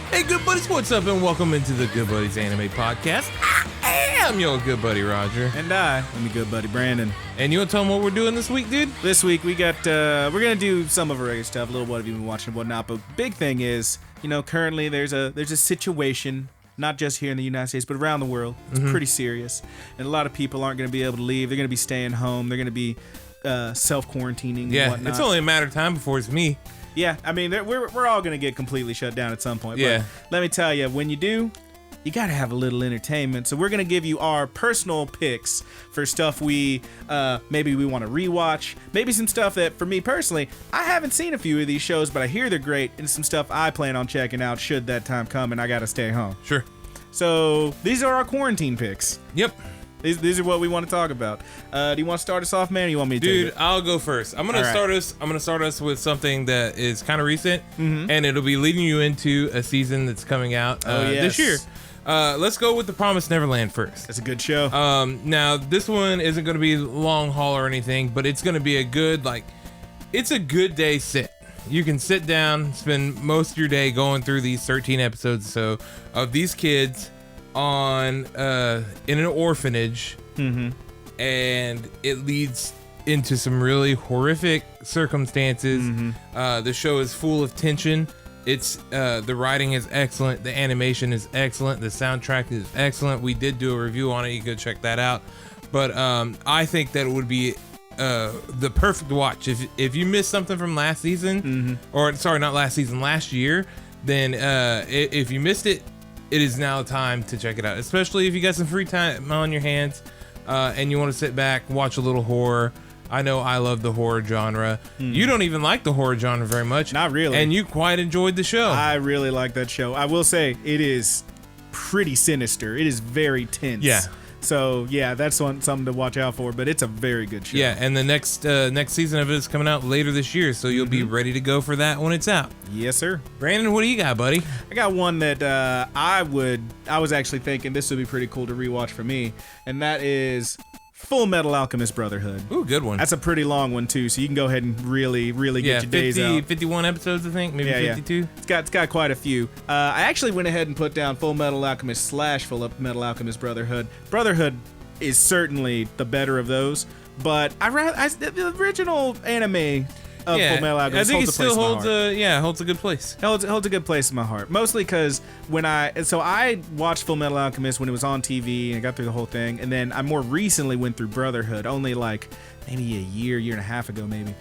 Hey, good buddies, what's up, and welcome into the Good Buddies Anime Podcast. I am your good buddy Roger, and I'm your good buddy Brandon. And you want to tell them what we're doing this week, dude? This week we got we're gonna do some of our regular stuff, a little what have you been watching and whatnot. But big thing is, currently there's a situation, not just here in the United States, but around the world. It's pretty serious, and a lot of people aren't gonna be able to leave. They're gonna be staying home. They're gonna be self-quarantining. Yeah, and whatnot. it's only a matter of time before it's me. Yeah, I mean, we're all gonna get completely shut down at some point. Yeah. But let me tell you, when you do, you gotta have a little entertainment. So we're gonna give you our personal picks for stuff we maybe we want to rewatch, maybe some stuff that, for me personally, I haven't seen a few of these shows, but I hear they're great, and some stuff I plan on checking out should that time come and I gotta stay home. Sure. So these are our quarantine picks. Yep. These are what we want to talk about. Do you want to start us off, man? Or you want me to? Dude, take it? I'll go first. I'm gonna start us with something that is kind of recent, and it'll be leading you into a season that's coming out this year. Let's go with The Promised Neverland first. That's a good show. Now this one isn't going to be long haul or anything, but it's going to be it's a good day sit. You can sit down, spend most of your day going through these 13 episodes or so of these kids on in an orphanage, and it leads into some really horrific circumstances. The show is full of tension. It's the writing is excellent, the animation is excellent, the soundtrack is excellent. We did do a review on it, you could check that out. But I think that it would be the perfect watch if you missed something from last season, or sorry, not last season, last year. Then if you missed it, it is now time to check it out, especially if you got some free time on your hands and you want to sit back, watch a little horror. I know I love the horror genre. You don't even like the horror genre very much. Not really. And you quite enjoyed the show. I really like that show. I will say it is pretty sinister. It is very tense. Yeah. So, yeah, that's something to watch out for, but it's a very good show. Yeah, and the next season of it is coming out later this year, so you'll be ready to go for that when it's out. Yes, sir. Brandon, what do you got, buddy? I got one that I was actually thinking this would be pretty cool to rewatch for me, and that is Full Metal Alchemist Brotherhood. Ooh, good one. That's a pretty long one, too, so you can go ahead and really get your days out. 51 episodes, I think, maybe 52. Yeah. It's got quite a few. I actually went ahead and put down Full Metal Alchemist / Full Metal Alchemist Brotherhood. Brotherhood is certainly the better of those, but the original anime of Full Metal Alchemist I think holds a place in my heart. Holds a good place. Holds a good place in my heart. Mostly because I watched Full Metal Alchemist when it was on TV and I got through the whole thing, and then I more recently went through Brotherhood, only like maybe a year and a half ago, maybe.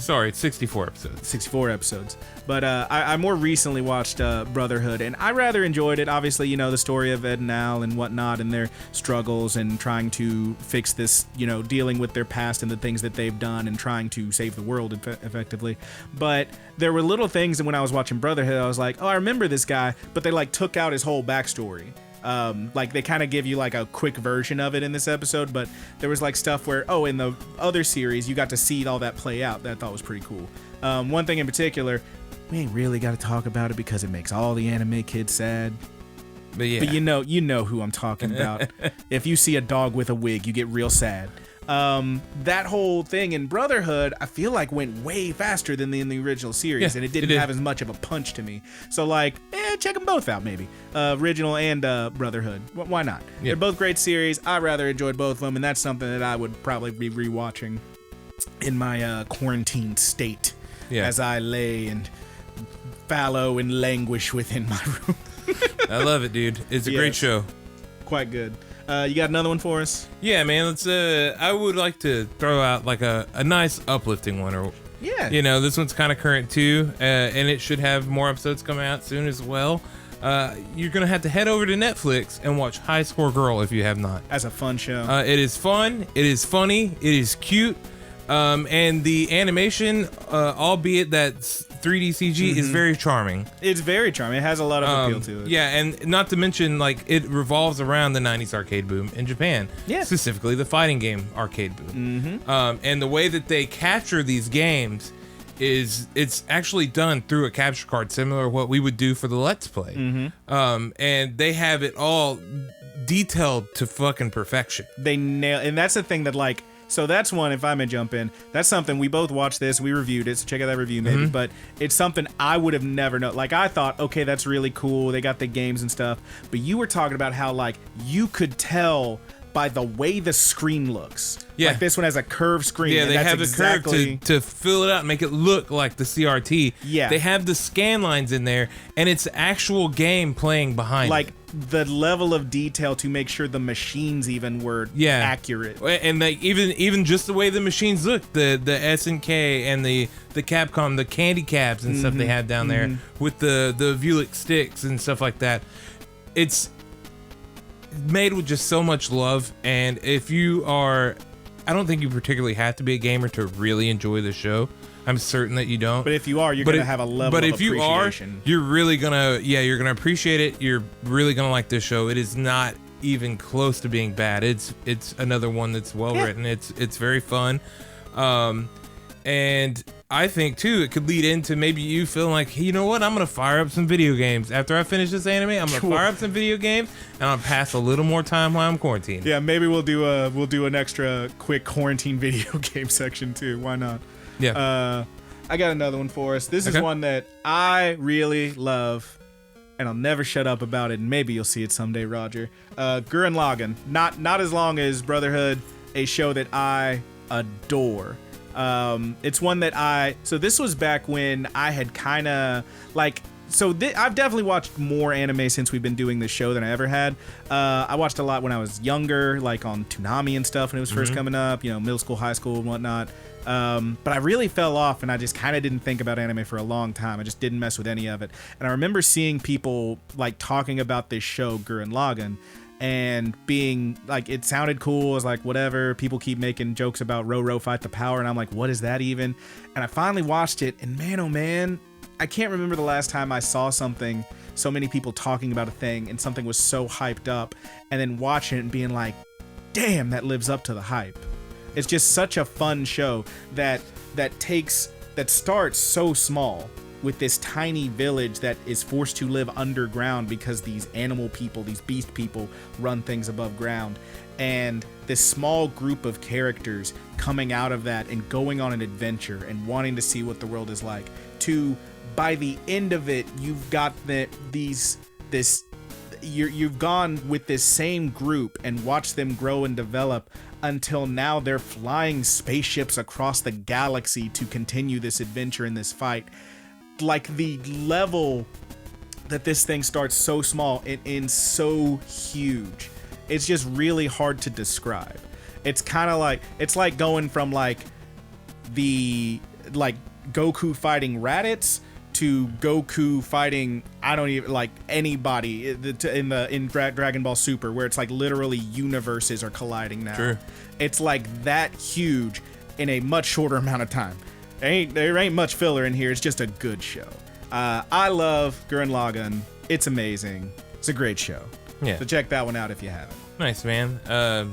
Sorry, it's 64 episodes. 64 episodes. But I more recently watched Brotherhood, and I rather enjoyed it. Obviously, the story of Ed and Al and whatnot, and their struggles and trying to fix this, dealing with their past and the things that they've done and trying to save the world effectively. But there were little things, and when I was watching Brotherhood, I was like, oh, I remember this guy, but they took out his whole backstory. They kind of give you a quick version of it in this episode, but there was stuff where, in the other series you got to see all that play out that I thought was pretty cool. One thing in particular, we ain't really got to talk about it because it makes all the anime kids sad. But yeah. But you know who I'm talking about. If you see a dog with a wig, you get real sad. That whole thing in Brotherhood, I feel went way faster than in the original series, and it didn't have as much of a punch to me. So check them both out, maybe. Original and Brotherhood. Why not? Yeah. They're both great series. I rather enjoyed both of them, and that's something that I would probably be rewatching in my quarantine state as I lay and fallow and languish within my room. I love it, dude. It's a great show. Quite good. You got another one for us? Yeah, man. Let's. I would like to throw out a nice uplifting one, this one's kind of current too, and it should have more episodes coming out soon as well. You're gonna have to head over to Netflix and watch High Score Girl if you have not. That's a fun show. It is fun. It is funny. It is cute. And the animation, albeit that 3D CG, is very charming. It's very charming. It has a lot of appeal to it. Yeah, and not to mention, it revolves around the 90s arcade boom in Japan. Yeah. Specifically, the fighting game arcade boom. And the way that they capture these games it's actually done through a capture card, similar to what we would do for the Let's Play. And they have it all detailed to fucking perfection. They nail, and that's the thing that So that's one, if I may jump in, that's something, we both watched this, we reviewed it, so check out that review maybe, but it's something I would have never known. Like, I thought, okay, that's really cool, they got the games and stuff, but you were talking about how, like, you could tell by the way the screen looks. Yeah. Like, this one has a curved screen. Yeah, and they that's have exactly... the curve to fill it out and make it look like the CRT. Yeah. They have the scan lines in there, and it's actual game playing behind like, it. the level of detail to make sure the machines even were accurate. And like even just the way the machines look, the SNK and the Capcom, the candy cabs and stuff they have down there with the Vuelich sticks and stuff like that. It's made with just so much love, and if you are, I don't think you particularly have to be a gamer to really enjoy the show. I'm certain that you don't. But if you are, you're gonna have a level of appreciation. But if you are, you're really gonna, you're gonna appreciate it. You're really gonna like this show. It is not even close to being bad. It's another one that's well written. It's very fun, and I think too it could lead into maybe you feeling like, hey, you know what, I'm gonna fire up some video games after I finish this anime. I'm gonna fire up some video games, and I'll pass a little more time while I'm quarantined. Yeah, maybe we'll do an extra quick quarantine video game section too. Why not? Yeah. I got another one for us. This is one that I really love, and I'll never shut up about it. And maybe you'll see it someday, Roger. Gurren Lagann. Not as long as Brotherhood, a show that I adore. It's one that so this was back when I had kind of like. So I've definitely watched more anime since we've been doing this show than I ever had. I watched a lot when I was younger, like on Toonami and stuff when it was first coming up, middle school, high school, and whatnot. But I really fell off, and I just kind of didn't think about anime for a long time. I just didn't mess with any of it. And I remember seeing people like talking about this show, Gurren Lagann, and being like, it sounded cool. I was like, whatever. People keep making jokes about Roro Fight the Power, and I'm like, what is that even? And I finally watched it, and man, oh man, I can't remember the last time I saw something, so many people talking about a thing, and something was so hyped up, and then watching it and being like, damn, that lives up to the hype. It's just such a fun show that starts so small with this tiny village that is forced to live underground because these animal people, these beast people, run things above ground. And this small group of characters coming out of that and going on an adventure and wanting to see what the world is like, to by the end of it, you've got you've gone with this same group and watched them grow and develop until now they're flying spaceships across the galaxy to continue this adventure in this fight. Like, the level that this thing starts so small and ends so huge, it's just really hard to describe. It's kind of like, it's like going from like Goku fighting Raditz to Goku fighting, I don't even, like, anybody in Dragon Ball Super, where it's like literally universes are colliding now. Sure. It's like that huge in a much shorter amount of time. There ain't much filler in here. It's just a good show. I love Gurren Lagann. It's amazing. It's a great show. Yeah. So check that one out if you haven't. Nice, man. I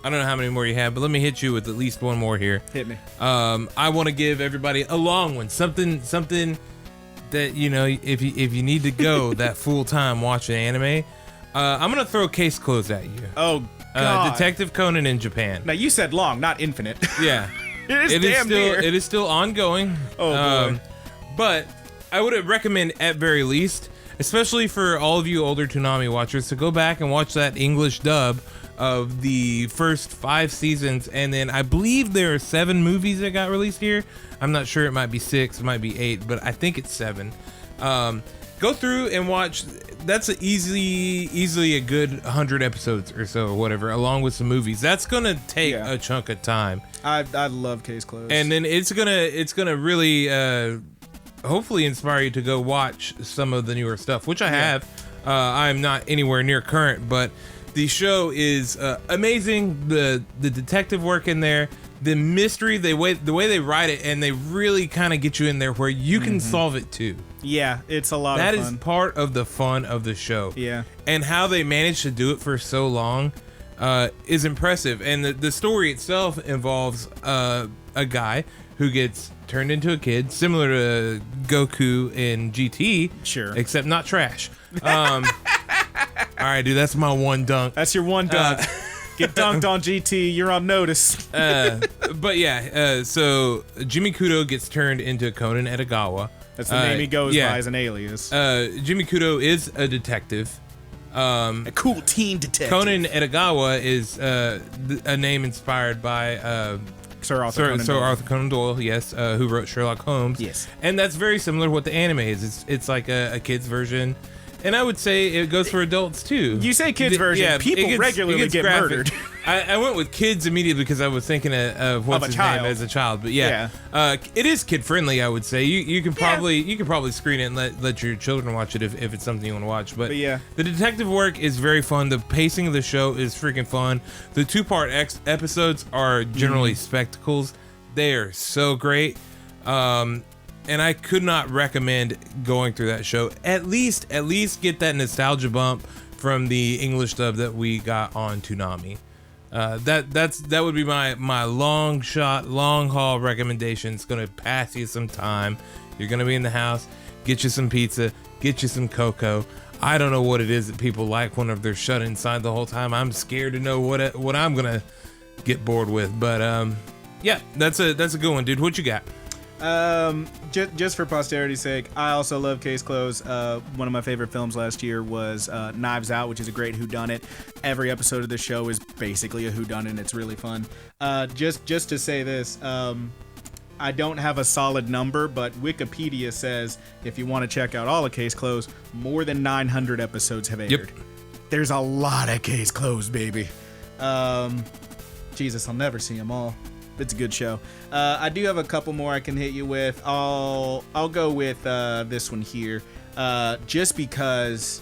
don't know how many more you have, but let me hit you with at least one more here. Hit me. I want to give everybody a long one. Something that, if you need to go that full time watching anime, I'm gonna throw Case Closed at you. Oh God. Detective Conan in Japan. Now you said long, not infinite. Yeah. It is still ongoing. Oh boy. But I would recommend, at very least, especially for all of you older Toonami watchers, to go back and watch that English dub of the first 5 seasons, and then I believe there are 7 movies that got released here. I'm not sure, it might be 6, it might be 8, but I think it's 7. Go through and watch. That's easily a good 100 episodes or so, or whatever, along with some movies. That's gonna take a chunk of time. I love Case Closed. And then it's gonna really hopefully inspire you to go watch some of the newer stuff, which I have. I'm not anywhere near current, but the show is amazing. The detective work in there, the mystery, the way they write it, and they really kind of get you in there where you can solve it too. Yeah, it's a lot of fun. That is part of the fun of the show. Yeah. And how they managed to do it for so long is impressive. And the story itself involves a guy who gets turned into a kid, similar to Goku in GT. Sure. Except not trash. All right, dude, that's my one dunk. That's your one dunk. Get dunked on, GT. You're on notice. But yeah, so Jimmy Kudo gets turned into Conan Edogawa. That's the name he goes by as an alias. Jimmy Kudo is a detective. A cool teen detective. Conan Edogawa is a name inspired by Sir Arthur Conan Doyle, yes, who wrote Sherlock Holmes. Yes. And that's very similar to what the anime is. It's like a kid's version. And I would say it goes for adults too. You say kids version, yeah, people regularly get graphic. murdered. I went with kids immediately because I was thinking of what's his name as a child. But yeah. It is kid friendly, I would say. You can probably screen it and let your children watch it if it's something you want to watch. But yeah, the detective work is very fun. The pacing of the show is freaking fun. The 2-part episodes are generally spectacles. They are so great. And I could not recommend going through that show. At least get that nostalgia bump from the English dub that we got on Toonami. That would be my long haul recommendation. It's gonna pass you some time. You're gonna be in the house. Get you some pizza. Get you some cocoa. I don't know what it is that people like when they're shut inside the whole time. I'm scared to know what I'm gonna get bored with. But yeah, that's a good one, dude. What you got? Just for posterity's sake, I also love Case Closed. One of my favorite films last year was Knives Out, which is a great whodunit. Every episode of the show is basically a whodunit. It's really fun. Just to say this, I don't have a solid number, but Wikipedia says if you want to check out all of Case Closed, more than 900 episodes have aired. Yep. There's a lot of Case Closed, baby. Jesus, I'll never see them all. It's a good show. I do have a couple more I can hit you with. I'll go with this one here, just because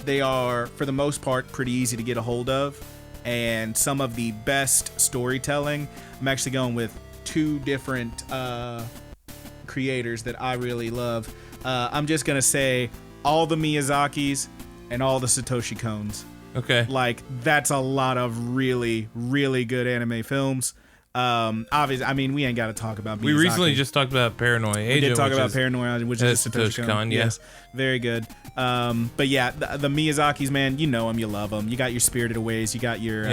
they are, for the most part, pretty easy to get a hold of, and some of the best storytelling. I'm actually going with 2 different creators that I really love. I'm just gonna say all the Miyazakis and all the Satoshi Kones. Okay. Like, that's a lot of really, really good anime films. Obviously, I mean, we ain't got to talk about Miyazaki. We recently just talked about Paranoia Agent. We did talk about Paranoia, which is Satoshi Kon. Yes, very good. But yeah, the Miyazakis, man, you know them, you love them. You got your Spirited Aways, you got your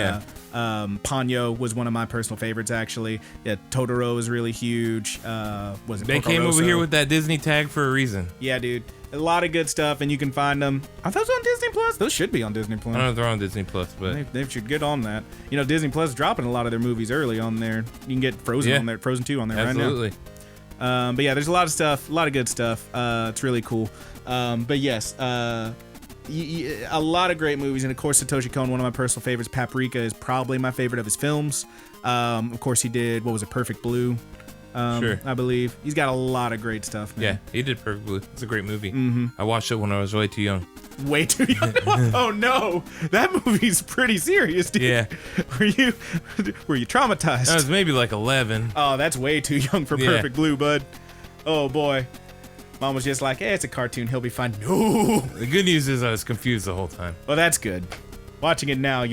Ponyo was one of my personal favorites, actually. Yeah, Totoro was really huge. Was it They came over here with that Disney tag for a reason. Yeah, dude. A lot of good stuff, and you can find them. Are those on Disney Plus? Those should be on Disney Plus. I don't know if they're on Disney Plus, but they should get on that. You know, Disney Plus is dropping a lot of their movies early on there. You can get Frozen on there, Frozen 2 on there right now. Absolutely. But yeah, there's a lot of stuff, a lot of good stuff. It's really cool. But yes, a lot of great movies, and of course, Satoshi Kon, one of my personal favorites. Paprika is probably my favorite of his films. Of course, he did Perfect Blue. Sure. I believe he's got a lot of great stuff, man. Yeah, he did Perfect Blue. It's a great movie. I watched it when I was way too young. Way too young? Oh no, that movie's pretty serious, dude. Yeah. Were you traumatized? I was maybe like 11. Oh, that's way too young for Perfect Blue, bud. Oh boy. Mom was just like, hey, it's a cartoon, he'll be fine. No. The good news is I was confused the whole time. Well, that's good. Watching it now,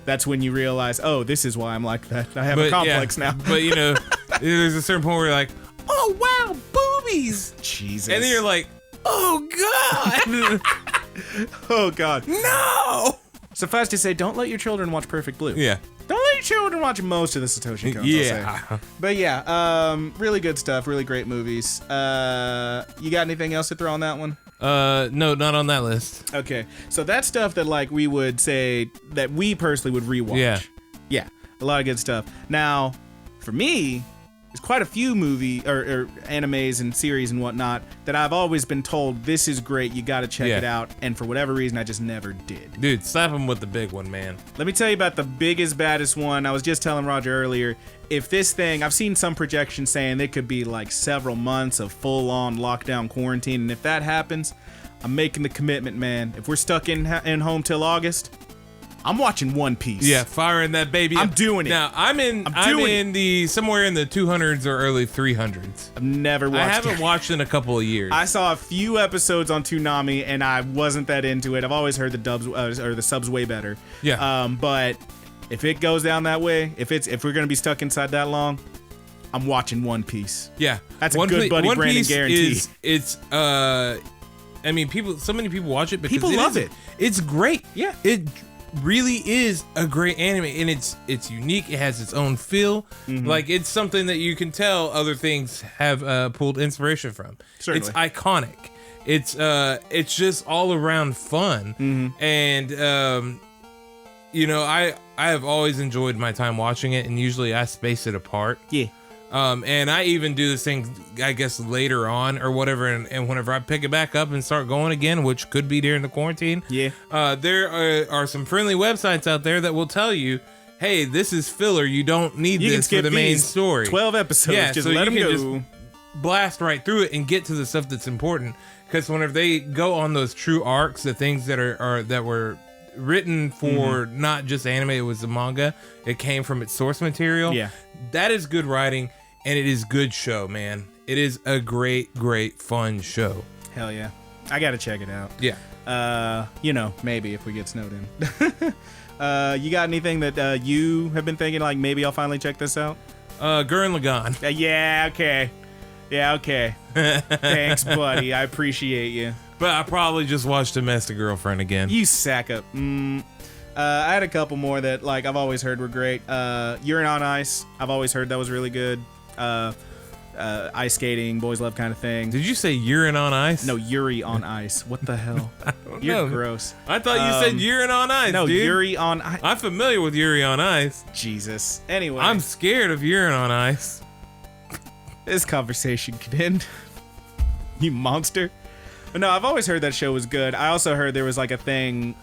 that's when you realize, oh, this is why I'm like that. I have a complex now. But you know, there's a certain point where you're like, oh wow, boobies. Jesus. And then you're like, oh god. Oh god. No. Suffice to say, don't let your children watch Perfect Blue. Yeah. Don't let your children watch most of the Satoshi Kon. Yeah. But yeah, really good stuff, really great movies. You got anything else to throw on that one? No, not on that list. Okay, so that's stuff that like we would say that we personally would rewatch. Yeah, a lot of good stuff. Now, for me, there's quite a few movie or animes and series and whatnot that I've always been told this is great, you got to check it out, and for whatever reason I just never did. Dude, slap him with the big one, man. Let me tell you about the biggest, baddest one. I was just telling Roger earlier, if this thing, I've seen some projections saying it could be like several months of full-on lockdown quarantine, and if that happens, I'm making the commitment, man. If we're stuck in home till August, I'm watching One Piece. Yeah, firing that baby. I'm doing it. Now, I'm in the somewhere in the 200s or early 300s. I've never watched it. I haven't watched in a couple of years. I saw a few episodes on Toonami and I wasn't that into it. I've always heard the dubs or the subs way better. Yeah. But if it goes down that way, if we're going to be stuck inside that long, I'm watching One Piece. Yeah. That's a good buddy Brandon guarantee. I mean, so many people watch it because people love it. It's great. Yeah. really is a great anime, and it's unique. It has its own feel. Like, it's something that you can tell other things have pulled inspiration from. Certainly. It's iconic. It's just all around fun. And you know, I have always enjoyed my time watching it, and usually I space it apart. Yeah. And I even do this thing, I guess, later on or whatever, and whenever I pick it back up and start going again, which could be during the quarantine, there are some friendly websites out there that will tell you, hey, this is filler. You don't need this for the main story. 12 episodes. Yeah, just so let them go. Just blast right through it and get to the stuff that's important. Because whenever they go on those true arcs, the things that are that were written for not just anime, it was the manga. It came from its source material. Yeah, that is good writing. And it is good show, man. It is a great, great, fun show. Hell yeah. I got to check it out. Yeah. You know, maybe if we get snowed in. You got anything that you have been thinking, like, maybe I'll finally check this out? Gurren Lagann. Yeah, okay. Yeah, okay. Thanks, buddy. I appreciate you. But I probably just watched Domestic Girlfriend again. You sack up. I had a couple more that, like, I've always heard were great. Urine on Ice. I've always heard that was really good. Ice skating, boys love kind of thing. Did you say urine on ice? No, Yuri on Ice. What the hell? You're gross. I thought you said urine on ice. No, dude. Yuri on Ice. I'm familiar with Yuri on Ice. Jesus. Anyway, I'm scared of urine on ice. This conversation could end. You monster. But no, I've always heard that show was good. I also heard there was like a thing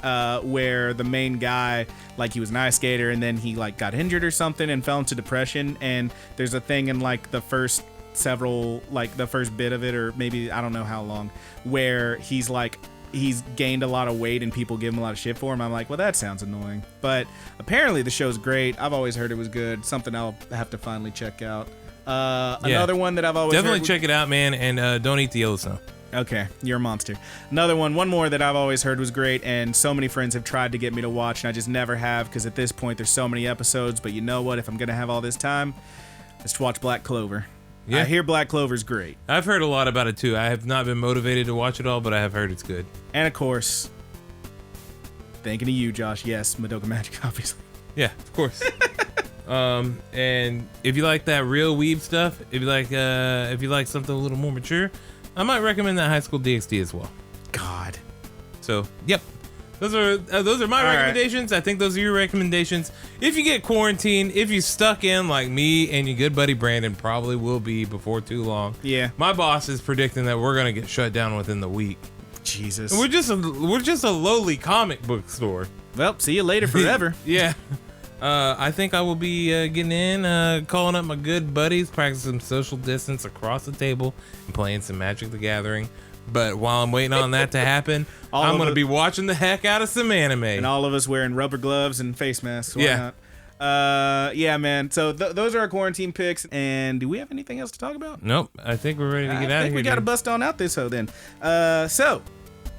where the main guy, like, he was an ice skater and then he like got injured or something and fell into depression. And there's a thing in like the first the first bit of it, or maybe I don't know how long, where he's gained a lot of weight and people give him a lot of shit for him. I'm like, well, that sounds annoying. But apparently the show's great. I've always heard it was good. Something I'll have to finally check out. Another one that I've always definitely check it out, man, and don't eat the Yellowstone. Okay, you're a monster. One more that I've always heard was great, and so many friends have tried to get me to watch, and I just never have, because at this point there's so many episodes. But you know what? If I'm gonna have all this time, let's watch Black Clover. Yeah. I hear Black Clover's great. I've heard a lot about it too. I have not been motivated to watch it all, but I have heard it's good. And of course, thinking of you, Josh. Yes, Madoka Magic, obviously. Yeah, of course. And if you like that real weeb stuff, if you like something a little more mature, I might recommend that High School DxD as well. God. So, yep. Those are my recommendations. Right. I think those are your recommendations. If you get quarantined, if you stuck in like me and your good buddy Brandon probably will be before too long. Yeah. My boss is predicting that we're gonna get shut down within the week. Jesus. And we're just a lowly comic book store. Well, see you later forever. Yeah. I think I will be getting in, calling up my good buddies, practicing some social distance across the table, and playing some Magic the Gathering. But while I'm waiting on that to happen, I'm going to be watching the heck out of some anime. And all of us wearing rubber gloves and face masks. Why not? Yeah, man. So those are our quarantine picks. And do we have anything else to talk about? Nope. I think we're ready to get out of here. We got to bust on out this hoe then. So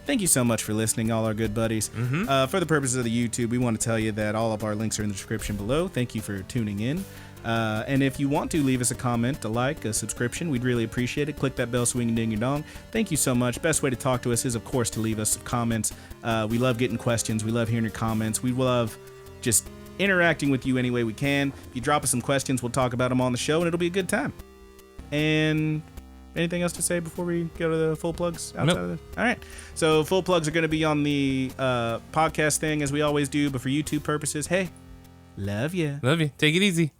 thank you so much for listening, all our good buddies. For the purposes of the YouTube, we want to tell you that all of our links are in the description below. Thank you for tuning in. And if you want to leave us a comment, a like, a subscription, we'd really appreciate it. Click that bell so we can ding your dong. Thank you so much. Best way to talk to us is, of course, to leave us comments. We love getting questions. We love hearing your comments. We love just interacting with you any way we can. If you drop us some questions, we'll talk about them on the show, and it'll be a good time. And anything else to say before we go to the full plugs outside of this? All right. So full plugs are going to be on the podcast thing, as we always do. But for YouTube purposes, hey, love you. Love you. Take it easy.